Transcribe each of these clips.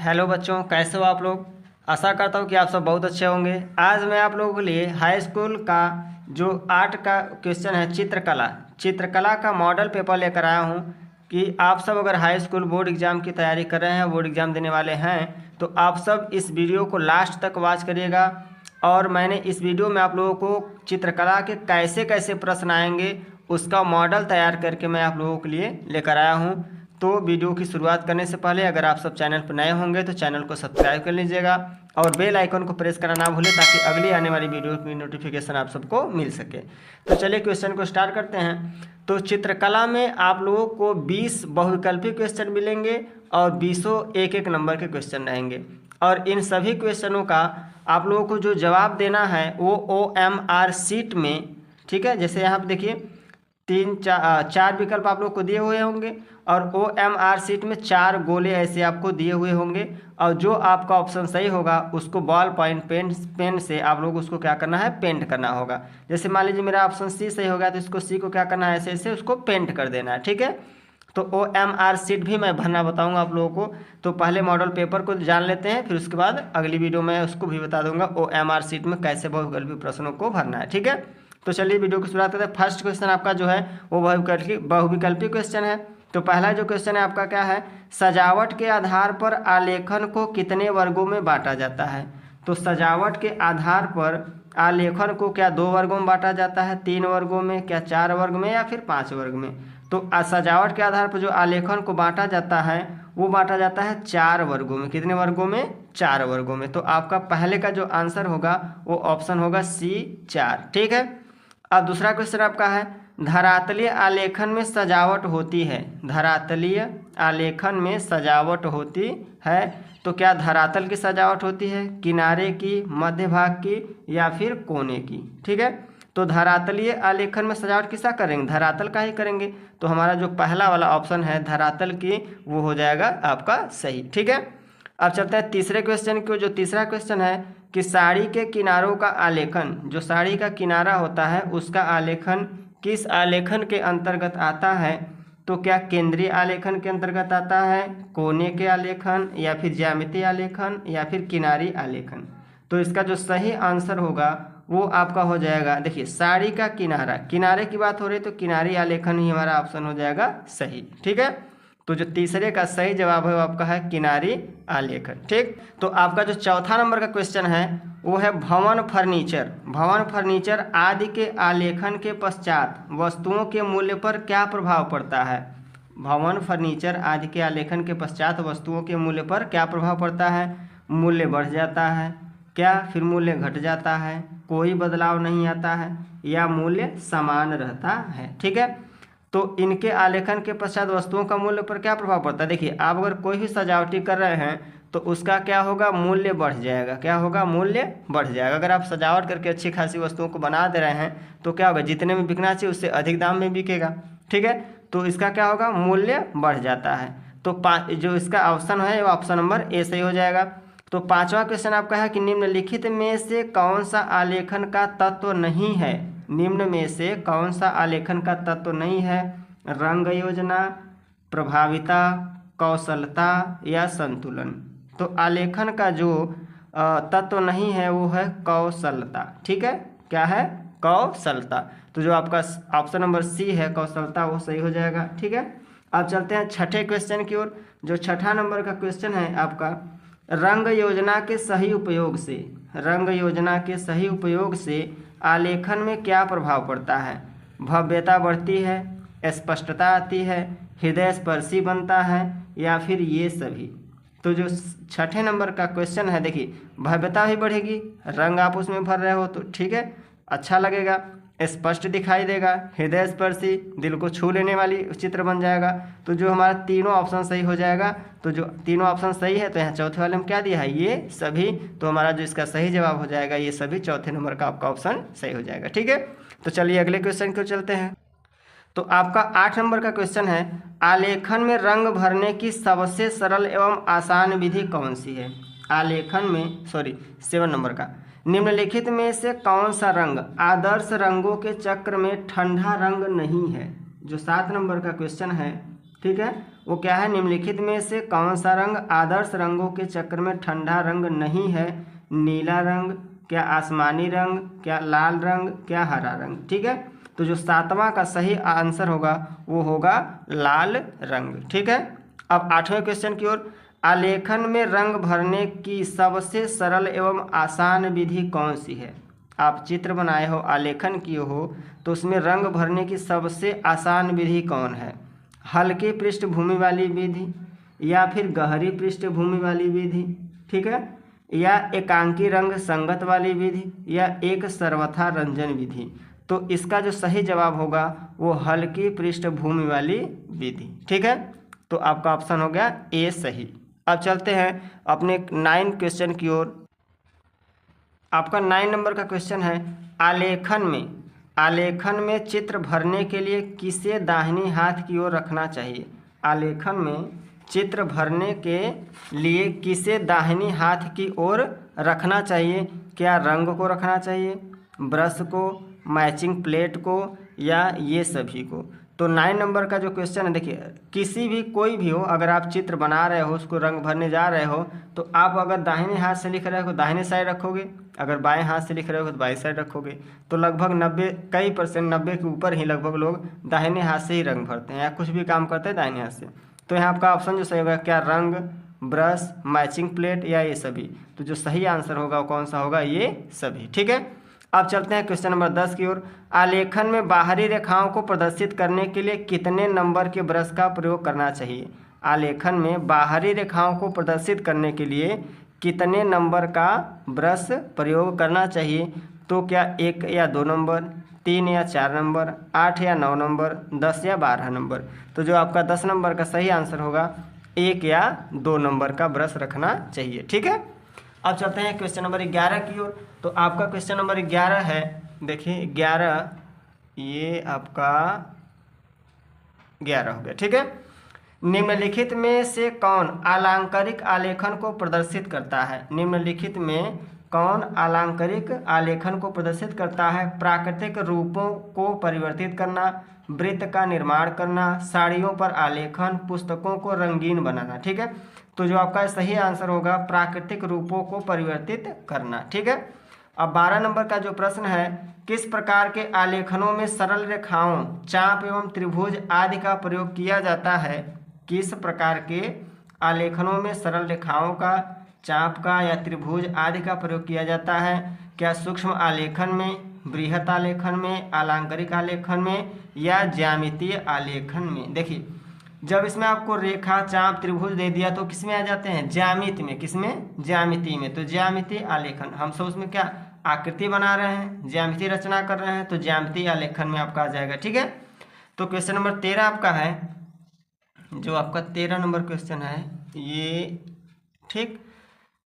Hello बच्चों, कैसे हो आप लोग। आशा करता हूँ कि आप सब बहुत अच्छे होंगे। आज मैं आप लोगों के लिए हाई स्कूल का जो आर्ट का क्वेश्चन है, चित्रकला का मॉडल पेपर लेकर आया हूँ कि आप सब अगर हाई स्कूल बोर्ड एग्ज़ाम की तैयारी कर रहे हैं, बोर्ड एग्ज़ाम देने वाले हैं, तो आप सब इस वीडियो को लास्ट तक वॉच करिएगा। और मैंने इस वीडियो में आप लोगों को चित्रकला के कैसे कैसे प्रश्न आएंगे उसका मॉडल तैयार करके मैं आप लोगों के लिए लेकर आया हूँ। तो वीडियो की शुरुआत करने से पहले अगर आप सब चैनल पर नए होंगे तो चैनल को सब्सक्राइब कर लीजिएगा और बेल आइकन को प्रेस करना ना भूलें ताकि अगली आने वाली वीडियो की नोटिफिकेशन आप सबको मिल सके। तो चलिए क्वेश्चन को स्टार्ट करते हैं। तो चित्रकला में आप लोगों को 20 बहुविकल्पी क्वेश्चन मिलेंगे और 20 एक एक नंबर के क्वेश्चन रहेंगे और इन सभी क्वेश्चनों का आप लोगों को जो जवाब देना है वो OMR शीट में, ठीक है। जैसे यहाँ पर देखिए चार विकल्प आप लोग को दिए हुए होंगे और OMR शीट में 4 गोले ऐसे आपको दिए हुए होंगे और जो आपका ऑप्शन सही होगा उसको बॉल पॉइंट पेन से आप लोग उसको क्या करना है, पेंट करना होगा। जैसे मान लीजिए मेरा ऑप्शन सी सही होगा तो इसको सी को क्या करना है, ऐसे ऐसे उसको पेंट कर देना है, ठीक है। तो OMR शीट भी मैं भरना बताऊंगा आप लोगों को। तो पहले मॉडल पेपर को जान लेते हैं, फिर उसके बाद अगली वीडियो में उसको भी बता दूंगा OMR शीट में कैसे बहुविकल्पी प्रश्नों को भरना है, ठीक है। तो चलिए वीडियो की शुरुआत करते हैं। फर्स्ट क्वेश्चन आपका जो है वो बहुविकल्पी क्वेश्चन है। तो पहला जो क्वेश्चन है आपका क्या है, सजावट के आधार पर आलेखन को कितने वर्गों में बांटा जाता है। तो सजावट के आधार पर आलेखन को क्या 2 वर्गों में बांटा जाता है, 3 वर्गों में, क्या 4 वर्ग में या फिर 5 वर्ग में। तो सजावट के आधार पर जो आलेखन को बांटा जाता है वो बांटा जाता है 4 वर्गों में। कितने वर्गों में, 4 वर्गों में। तो आपका पहले का जो आंसर होगा वो ऑप्शन होगा C 4, ठीक है। अब दूसरा क्वेश्चन आपका है, धरातलीय आलेखन में सजावट होती है। धरातलीय आलेखन में सजावट होती है तो क्या धरातल की सजावट होती है, किनारे की, मध्य भाग की या फिर कोने की, ठीक है। तो धरातलीय आलेखन में सजावट किसका करेंगे, धरातल का ही करेंगे। तो हमारा जो पहला वाला ऑप्शन है धरातल की वो हो जाएगा आपका सही, ठीक है। अब चलते हैं तीसरे क्वेश्चन की। जो तीसरा क्वेश्चन है कि साड़ी के किनारों का आलेखन, जो साड़ी का किनारा होता है उसका आलेखन किस आलेखन के अंतर्गत आता है। तो क्या केंद्रीय आलेखन के अंतर्गत आता है, कोने के आलेखन या फिर ज्यामितीय आलेखन या फिर किनारी आलेखन। तो इसका जो सही आंसर होगा वो आपका हो जाएगा, देखिए साड़ी का किनारा, किनारे की बात हो रही है तो किनारी आलेखन ही हमारा ऑप्शन हो जाएगा सही, ठीक है। तो जो तीसरे का सही जवाब है वो आपका है किनारी आलेखन, ठीक। तो आपका जो चौथा नंबर का क्वेश्चन है वो है भवन फर्नीचर आदि के आलेखन के पश्चात वस्तुओं के मूल्य पर क्या प्रभाव पड़ता है। भवन फर्नीचर आदि के आलेखन के पश्चात वस्तुओं के मूल्य पर क्या प्रभाव पड़ता है, मूल्य बढ़ जाता है क्या, फिर मूल्य घट जाता है, कोई बदलाव नहीं आता है या मूल्य समान रहता है, ठीक है। तो इनके आलेखन के पश्चात वस्तुओं का मूल्य पर क्या प्रभाव पड़ता है। देखिए आप अगर कोई भी सजावटी कर रहे हैं तो उसका क्या होगा, मूल्य बढ़ जाएगा। क्या होगा, मूल्य बढ़ जाएगा। अगर आप सजावट करके अच्छी खासी वस्तुओं को बना दे रहे हैं तो क्या होगा, जितने में बिकना चाहिए उससे अधिक दाम में बिकेगा, ठीक है। तो इसका क्या होगा, मूल्य बढ़ जाता है। तो जो इसका ऑप्शन है वो ऑप्शन नंबर ए सही हो जाएगा। तो पांचवा क्वेश्चन आपका है कि निम्नलिखित में से कौन सा आलेखन का तत्व नहीं है। निम्न में से कौन सा आलेखन का तत्व नहीं है, रंग योजना, प्रभाविता, कौशलता या संतुलन। तो आलेखन का जो तत्व नहीं है वो है कौशलता, ठीक है। क्या है, कौशलता। तो जो आपका ऑप्शन नंबर सी है कौशलता वो सही हो जाएगा, ठीक है। अब चलते हैं छठे क्वेश्चन की ओर। जो छठा नंबर का क्वेश्चन है आपका, रंग योजना के सही उपयोग से आलेखन में क्या प्रभाव पड़ता है। भव्यता बढ़ती है, स्पष्टता आती है, हृदय स्पर्शी बनता है या फिर ये सभी। तो जो छठे नंबर का क्वेश्चन है, देखिए भव्यता भी बढ़ेगी, रंग आप उसमें भर रहे हो तो ठीक है, अच्छा लगेगा, स्पष्ट दिखाई देगा, हृदय स्पर्शी, दिल को छू लेने वाली चित्र बन जाएगा। तो जो हमारा तीनों ऑप्शन सही हो जाएगा। तो जो तीनों ऑप्शन सही है तो यहाँ चौथे वाले में क्या दिया है, ये सभी। तो हमारा जो इसका सही जवाब हो जाएगा ये सभी, चौथे नंबर का आपका ऑप्शन सही हो जाएगा, ठीक है। तो चलिए अगले क्वेश्चन को चलते हैं। तो आपका 8 नंबर का क्वेश्चन है, आलेखन में रंग भरने की सबसे सरल एवं आसान विधि कौन सी है। आलेखन में 7 नंबर का, निम्नलिखित में से कौन सा रंग आदर्श रंगों के चक्र में ठंडा रंग नहीं है। जो 7 नंबर का क्वेश्चन है, ठीक है, वो क्या है, निम्नलिखित में से कौन सा रंग आदर्श रंगों के चक्र में ठंडा रंग नहीं है? नीला रंग, क्या आसमानी रंग, क्या लाल रंग, क्या हरा रंग? ठीक है, तो जो 7वां का सही आंसर होगा वो होगा लाल रंग। ठीक है, अब 8वें क्वेश्चन की ओर। आलेखन में रंग भरने की सबसे सरल एवं आसान विधि कौन सी है? आप चित्र बनाए हो, आलेखन किए हो, तो उसमें रंग भरने की सबसे आसान विधि कौन है? हल्की पृष्ठभूमि वाली विधि, या फिर गहरी पृष्ठभूमि वाली विधि, ठीक है, या एकांकी रंग संगत वाली विधि, या एक सर्वथा रंजन विधि? तो इसका जो सही जवाब होगा वो हल्की पृष्ठभूमि वाली विधि। ठीक है, तो आपका ऑप्शन हो गया ए सही। अब चलते हैं अपने 9 क्वेश्चन की ओर। आपका 9 नंबर का क्वेश्चन है, आलेखन में चित्र भरने के लिए किसे दाहिनी हाथ की ओर रखना चाहिए? आलेखन में चित्र भरने के लिए किसे दाहिनी हाथ की ओर रखना चाहिए? क्या रंग को रखना चाहिए, ब्रश को, मैचिंग प्लेट को, या ये सभी को? तो 9 नंबर का जो क्वेश्चन है, देखिए किसी भी कोई भी हो, अगर आप चित्र बना रहे हो, उसको रंग भरने जा रहे हो, तो आप अगर दाहिने हाथ से लिख रहे हो दाहिने साइड रखोगे, अगर बाएं हाथ से लिख रहे हो तो बाएं साइड रखोगे। तो लगभग 90 कई परसेंट 90 के ऊपर ही लगभग लोग दाहिने हाथ से ही रंग भरते हैं या कुछ भी काम करते हैं दाहिने हाथ से। तो यहाँ आपका ऑप्शन जो सही होगा, क्या रंग, ब्रश, मैचिंग प्लेट, या ये सभी? तो जो सही आंसर होगा वो कौन सा होगा? ये सभी। ठीक है, अब चलते हैं क्वेश्चन नंबर 10 की ओर। आलेखन में बाहरी रेखाओं को प्रदर्शित करने के लिए कितने नंबर के ब्रश का प्रयोग करना चाहिए? आलेखन में बाहरी रेखाओं को प्रदर्शित करने के लिए कितने नंबर का ब्रश प्रयोग करना चाहिए? तो क्या 1 या 2 नंबर, 3 या 4 नंबर, 8 या 9 नंबर, 10 या 12 नंबर? तो जो आपका 10 नंबर का सही आंसर होगा 1 या 2 नंबर का ब्रश रखना चाहिए। ठीक है, अब चलते हैं क्वेश्चन नंबर 11 की ओर। तो आपका क्वेश्चन नंबर 11 है, देखिए 11, ये आपका 11 हो गया। ठीक है, निम्नलिखित में से कौन अलंकारिक आलेखन को प्रदर्शित करता है? निम्नलिखित में कौन अलंकारिक आलेखन को प्रदर्शित करता है? प्राकृतिक रूपों को परिवर्तित करना, वृत्त का निर्माण करना, साड़ियों पर आलेखन, पुस्तकों को रंगीन बनाना। ठीक है, तो जो आपका सही आंसर होगा प्राकृतिक रूपों को परिवर्तित करना। ठीक है, अब 12 नंबर का जो प्रश्न है, किस प्रकार के आलेखनों में सरल रेखाओं, चाप एवं त्रिभुज आदि का प्रयोग किया जाता है? किस प्रकार के आलेखनों में सरल रेखाओं का, चाप का या त्रिभुज आदि का प्रयोग किया जाता है? क्या सूक्ष्म आलेखन में, बृहत आलेखन में, अलंकारिक आलेखन में, या ज्यामितीय आलेखन में? देखिए जब इसमें आपको रेखा, चाप, त्रिभुज दे दिया तो किसमें आ जाते हैं? ज्यामिति में। किसमें? ज्यामिति में। तो ज्यामितीय आलेखन, हम सब उसमें क्या आकृति बना रहे हैं, ज्यामिति रचना कर रहे हैं, तो ज्यामितीय आलेखन में आपका आ जाएगा। ठीक है, तो क्वेश्चन नंबर 13 आपका है, जो आपका 13 नंबर क्वेश्चन है ये। ठीक,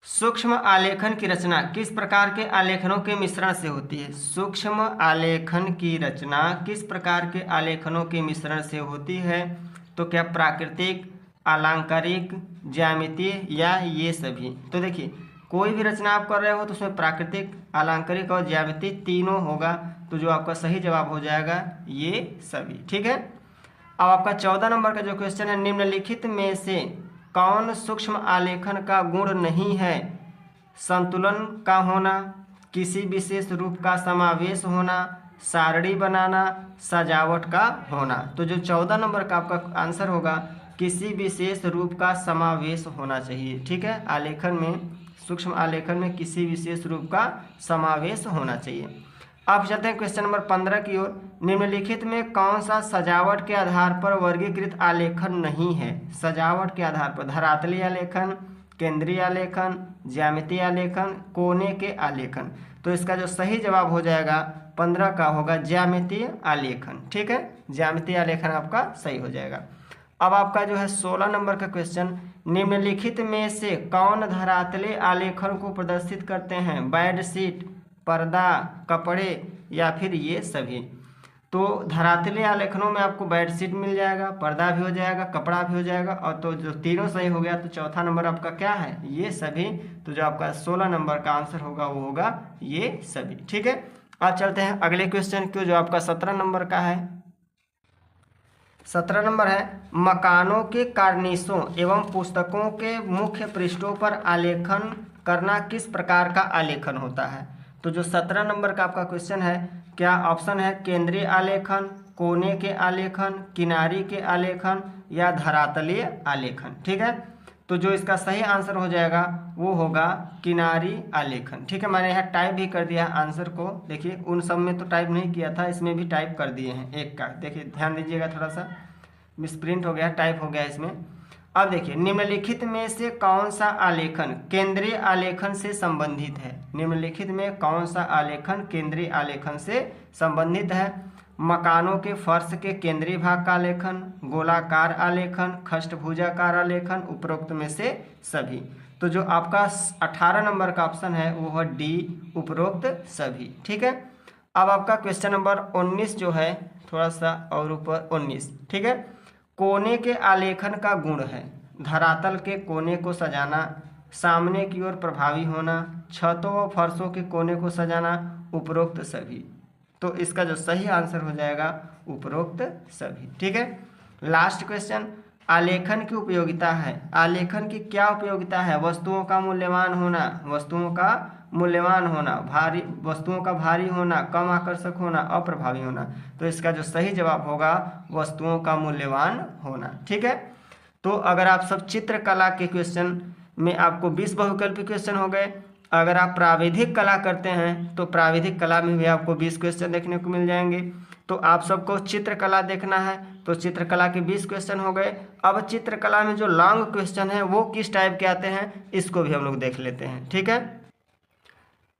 सूक्ष्म आलेखन की रचना किस प्रकार के आलेखनों के मिश्रण से होती है? सूक्ष्म आलेखन की रचना किस प्रकार के आलेखनों के मिश्रण से होती है? तो क्या प्राकृतिक, अलंकारिक, ज्यामितीय, या ये सभी? तो देखिए कोई भी रचना आप कर रहे हो तो उसमें प्राकृतिक, अलंकारिक और ज्यामितीय तीनों होगा, तो जो आपका सही जवाब हो जाएगा ये सभी। ठीक है, अब आपका 14 नंबर का जो क्वेश्चन है, निम्नलिखित में से कौन सूक्ष्म आलेखन का गुण नहीं है? संतुलन का होना, किसी विशेष रूप का समावेश होना, सारणी बनाना, सजावट का होना। तो जो 14 नंबर का आपका आंसर होगा किसी विशेष रूप का समावेश होना चाहिए। ठीक है, आलेखन में, सूक्ष्म आलेखन में किसी विशेष रूप का समावेश होना चाहिए। अब चलते हैं क्वेश्चन नंबर 15 की ओर। निम्नलिखित में कौन सा सजावट के आधार पर वर्गीकृत आलेखन नहीं है? सजावट के आधार पर धरातलीय आलेखन, केंद्रीय आलेखन, ज्यामितीय आलेखन, कोने के आलेखन। तो इसका जो सही जवाब हो जाएगा 15 का होगा ज्यामितीय आलेखन। ठीक है, ज्यामितीय आलेखन आपका सही हो जाएगा। अब आपका जो है 16 नंबर का क्वेश्चन, निम्नलिखित में से कौन धरातलीय आलेखन को प्रदर्शित करते हैं? बेडशीट, पर्दा, कपड़े, या फिर ये सभी? तो धरातलीय आलेखनों में आपको बेडशीट मिल जाएगा, पर्दा भी हो जाएगा, कपड़ा भी हो जाएगा, और तो जो तीनों सही हो गया तो चौथा नंबर आपका क्या है? ये सभी। तो जो आपका 16 नंबर का आंसर होगा वो होगा ये सभी। ठीक है, अब चलते हैं अगले क्वेश्चन को, जो आपका 17 नंबर का है। 17 नंबर है मकानों के कार्निशों एवं पुस्तकों के मुख्य पृष्ठों पर आलेखन करना किस प्रकार का आलेखन होता है। तो जो 17 नंबर का आपका क्वेश्चन है, क्या ऑप्शन है केंद्रीय आलेखन, कोने के आलेखन, किनारी के आलेखन या धरातलीय आलेखन। ठीक है, तो जो इसका सही आंसर हो जाएगा वो होगा किनारी आलेखन। ठीक है, मैंने यहाँ टाइप भी कर दिया है आंसर को। देखिए उन सब में तो टाइप नहीं किया था, इसमें भी टाइप कर दिए हैं एक का। देखिए ध्यान दीजिएगा, थोड़ा सा मिसप्रिंट हो गया, टाइप हो गया इसमें। अब देखिए निम्नलिखित में से कौन सा आलेखन केंद्रीय आलेखन से संबंधित है। निम्नलिखित में कौन सा आलेखन केंद्रीय आलेखन से संबंधित है। मकानों के फर्श के केंद्रीय भाग का आलेखन, गोलाकार आलेखन, खष्टभुजाकार आलेखन, उपरोक्त में से सभी। तो जो आपका 18 नंबर का ऑप्शन है वो है डी, उपरोक्त सभी। ठीक है, अब आपका क्वेश्चन नंबर 19 जो है, थोड़ा सा और ऊपर 19। ठीक है, कोने के आलेखन का गुण है धरातल के कोने को सजाना, सामने की ओर प्रभावी होना, छतों व फर्शों के कोने को सजाना, उपरोक्त सभी। तो इसका जो सही आंसर हो जाएगा उपरोक्त सभी। ठीक है, लास्ट क्वेश्चन, आलेखन की उपयोगिता है। आलेखन की क्या उपयोगिता है। वस्तुओं का मूल्यवान होना, वस्तुओं का मूल्यवान होना, भारी वस्तुओं का भारी होना, कम आकर्षक होना, अप्रभावी होना। तो इसका जो सही जवाब होगा वस्तुओं का मूल्यवान होना। ठीक है, तो अगर आप सब चित्रकला के क्वेश्चन में आपको 20 बहुविकल्पी क्वेश्चन हो गए। अगर आप प्राविधिक कला करते हैं तो प्राविधिक कला में भी आपको 20 क्वेश्चन देखने को मिल जाएंगे। तो आप सबको चित्रकला देखना है तो चित्रकला के 20 क्वेश्चन हो गए। अब चित्रकला में जो लॉन्ग क्वेश्चन है वो किस टाइप के आते हैं इसको भी हम लोग देख लेते हैं। ठीक है,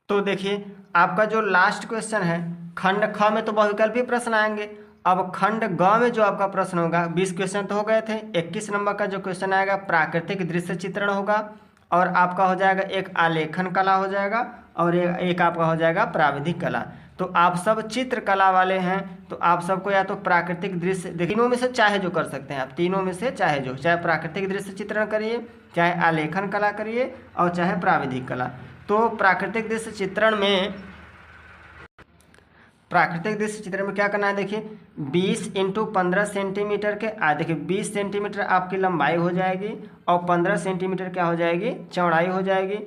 तो देखिए आपका जो लास्ट क्वेश्चन है, खंड ख में तो बहुविकल्पी प्रश्न आएंगे। अब खंड ग में जो आपका प्रश्न होगा, 20 क्वेश्चन तो हो गए थे, 21 नंबर का जो क्वेश्चन आएगा प्राकृतिक दृश्य चित्रण होगा, और आपका हो जाएगा एक आलेखन कला हो जाएगा, और एक आपका हो जाएगा प्राविधिक कला। तो आप सब चित्रकला वाले हैं तो आप सबको या तो प्राकृतिक दृश्य, तीनों में से चाहे जो कर सकते हैं आप, तीनों में से चाहे जो, चाहे प्राकृतिक दृश्य चित्रण करिए, चाहे आलेखन कला करिए, और चाहे प्राविधिक कला। तो प्राकृतिक दृश्य चित्रण में क्या करना है। देखिए 20 × 15 सेंटीमीटर के देखिए 20 सेंटीमीटर आपकी लंबाई हो जाएगी और 15 सेंटीमीटर क्या हो जाएगी, चौड़ाई हो जाएगी।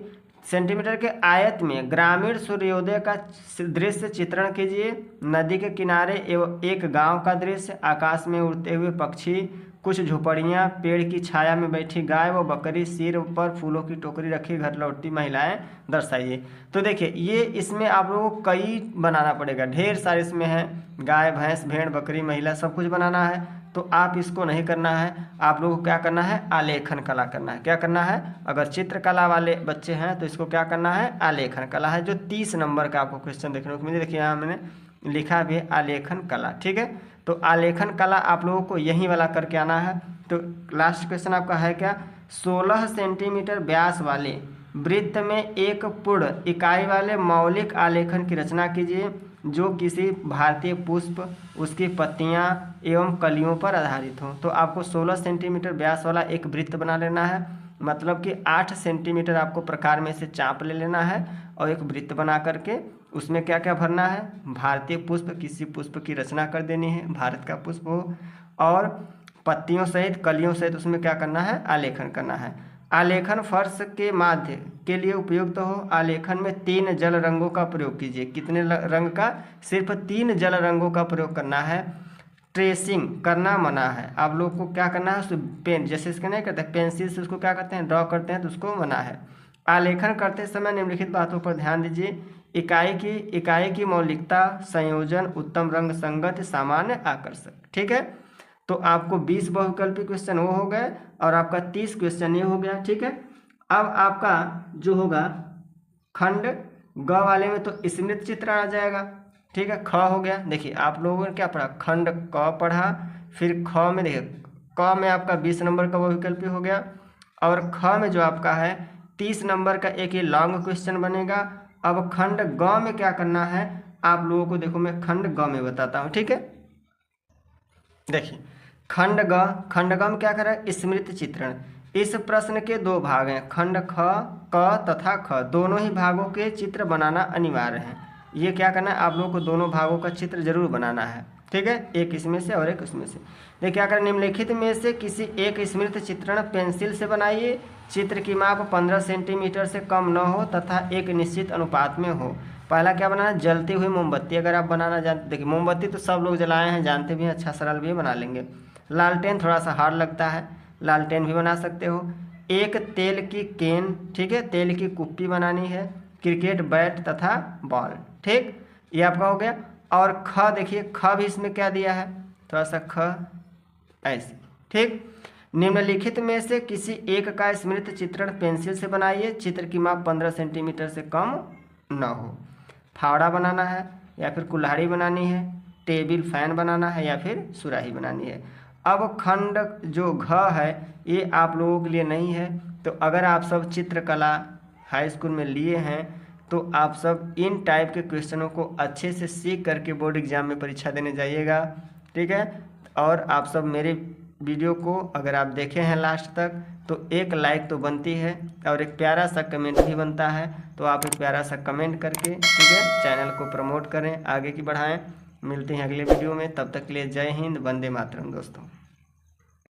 सेंटीमीटर के आयत में ग्रामीण सूर्योदय का दृश्य चित्रण कीजिए। नदी के किनारे एवं एक गांव का दृश्य, आकाश में उड़ते हुए पक्षी, कुछ झोपड़ियाँ, पेड़ की छाया में बैठी गाय व बकरी, सिर पर फूलों की टोकरी रखी घर लौटती महिलाएं दर्शाइए। तो देखिए ये इसमें आप लोगों को कई बनाना पड़ेगा, ढेर सारे इसमें हैं, गाय भैंस भेड़ बकरी महिला सब कुछ बनाना है। तो आप इसको नहीं करना है, आप लोगों को क्या करना है, आलेखन कला करना है। क्या करना है, अगर चित्रकला वाले बच्चे हैं तो इसको क्या करना है, आलेखन कला है, जो 30 नंबर का आपको क्वेश्चन देखने को मिले। देखिए यहाँ मैंने लिखा भी है आलेखन कला। ठीक है, तो आलेखन कला आप लोगों को यही वाला करके आना है। तो लास्ट क्वेश्चन आपका है क्या, 16 सेंटीमीटर व्यास वाले वृत्त में एक पूर्ण इकाई वाले मौलिक आलेखन की रचना कीजिए जो किसी भारतीय पुष्प, उसकी पत्तियां एवं कलियों पर आधारित हो। तो आपको 16 सेंटीमीटर व्यास वाला एक वृत्त बना लेना है, मतलब कि 8 सेंटीमीटर आपको प्रकार में से चाप ले लेना है और एक वृत्त बना करके उसमें क्या क्या भरना है, भारतीय पुष्प, किसी पुष्प की रचना कर देनी है, भारत का पुष्प हो, और पत्तियों सहित कलियों सहित उसमें क्या करना है, आलेखन करना है। आलेखन फर्श के माध्य के लिए उपयुक्त हो। आलेखन में 3 जल रंगों का प्रयोग कीजिए। कितने रंग का, सिर्फ 3 जल रंगों का प्रयोग करना है। ट्रेसिंग करना मना है। आप लोग को क्या करना है, उस पेन जैसे इसका नहीं करते, पेंसिल से उसको क्या करते हैं, ड्रॉ करते हैं, तो उसको मना है। आलेखन करते समय निम्नलिखित बातों पर ध्यान दीजिए। इकाई की मौलिकता, संयोजन, उत्तम रंग संगत, सामान्य आकर्षक। ठीक है, तो आपको 20 बहुविकल्पी क्वेश्चन वो हो गए और आपका 30 क्वेश्चन ये हो गया। ठीक है, अब आपका जो होगा खंड ग वाले में तो स्मृति चित्र आ जाएगा। ठीक है, ख हो गया। देखिए आप लोगों ने क्या पढ़ा, खंड क पढ़ा, फिर ख में देखिए क में आपका 20 नंबर का बहुविकल्पी हो गया, और ख में जो आपका है 30 नंबर का एक ये लॉन्ग क्वेश्चन बनेगा। अब खंड ग में क्या करना है आप लोगों को, देखो मैं खंड ग में बताता हूँ। ठीक है, देखिए खंड ग में क्या करें, स्मृति चित्रण। इस प्रश्न के 2 भाग हैं, खंड ख क तथा ख, दोनों ही भागों के चित्र बनाना अनिवार्य है। ये क्या करना है आप लोगों को, दोनों भागों का चित्र जरूर बनाना है। ठीक है, एक इसमें से और एक उसमें से। देखिए क्या करें, निम्नलिखित में से किसी एक स्मृत चित्रण पेंसिल से बनाइए। चित्र की माप 15 सेंटीमीटर से कम न हो तथा एक निश्चित अनुपात में हो। पहला क्या बनाना है, जलती हुई मोमबत्ती। अगर आप बनाना जानते, देखिए मोमबत्ती तो सब लोग जलाए हैं, जानते भी हैं, अच्छा सरल भी बना लेंगे। लालटेन थोड़ा सा हार्ड लगता है, लालटेन भी बना सकते हो। एक तेल की केन, ठीक है, तेल की कुप्पी बनानी है। क्रिकेट बैट तथा बॉल, ठीक, ये आपका हो गया। और ख देखिए, ख भी इसमें क्या दिया है, थोड़ा सा ख ऐसे, ठीक। निम्नलिखित में से किसी एक का स्मृत चित्रण पेंसिल से बनाइए। चित्र की माप 15 सेंटीमीटर से कम न हो। फावड़ा बनाना है या फिर कुल्हाड़ी बनानी है, टेबल फैन बनाना है या फिर सुराही बनानी है। अब खंड जो घ है ये आप लोगों के लिए नहीं है, तो अगर आप सब चित्रकला हाई स्कूल में लिए हैं तो आप सब इन टाइप के क्वेश्चनों को अच्छे से सीख करके बोर्ड एग्जाम में परीक्षा देने जाइएगा, ठीक है। और आप सब मेरे वीडियो को अगर आप देखे हैं लास्ट तक तो एक लाइक तो बनती है और एक प्यारा सा कमेंट भी बनता है, तो आप एक प्यारा सा कमेंट करके, ठीक है, चैनल को प्रमोट करें, आगे की बढ़ाएं। मिलते हैं अगले वीडियो में, तब तक के लिए जय हिंद, वंदे मातरम दोस्तों।